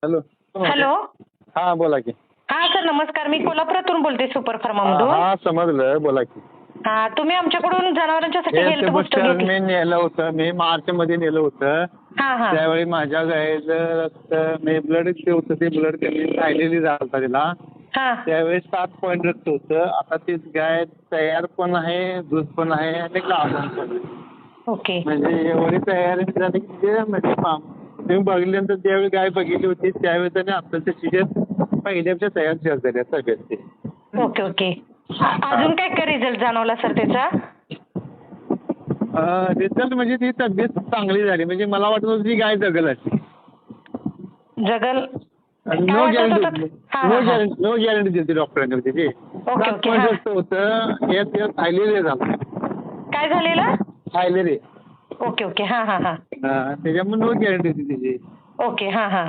Hello. Hello. हा बोला की. हा सर नमस्कार, मी कोल्हापुरातून बोलते सुपर फार्मामधून. हा समजलं, बोला की. हा तुम्ही आमच्याकडून जनावरांच्यासाठी हे हेल्थ बूस्टर बुस्टर घेतलं. मी नेलं होतं, मी मार्च मध्ये नेलं होतं. हा हा त्यावेळी माझ्या गायचं रक्त मी ब्लड होतं, ते ब्लड कमी राहिलेली झालं तिला. हा त्यावेळी 7 पॉईंट रक्त होतं. आता ती गाय तयार पण आहे, दूध पण आहे आणि गाभण पण आहे. ओके. म्हणजे एवढी तयारी झाली की ते म्हणजे तुम्ही बघितल्यानंतर ज्यावेळी गाय बघितली होती त्यावेळी त्याने आपल्याच्या शिजत पहिल्याच्या तयार झाल्या सगळ्यात ते. Okay okay. अजून काय काय रिझल्ट जाणवला सर त्याचा? रिझल्ट म्हणजे ती तब्येत चांगली झाली, म्हणजे मला वाटत होतं ती गाय जगल अशी. जगल नो गॅरंटी, हा हा हा. नो गॅरंटी दिली डॉक्टरांनी त्याची. Okay 7 okay. पॉईंट हा रक्त होतं, यात थायलेरिया झाला. काय झालेलं? थायलेरिया. Okay okay. हा हा हा. त्याच्यामुळे नो गॅरंटी होती त्याची. ओके. हा हा.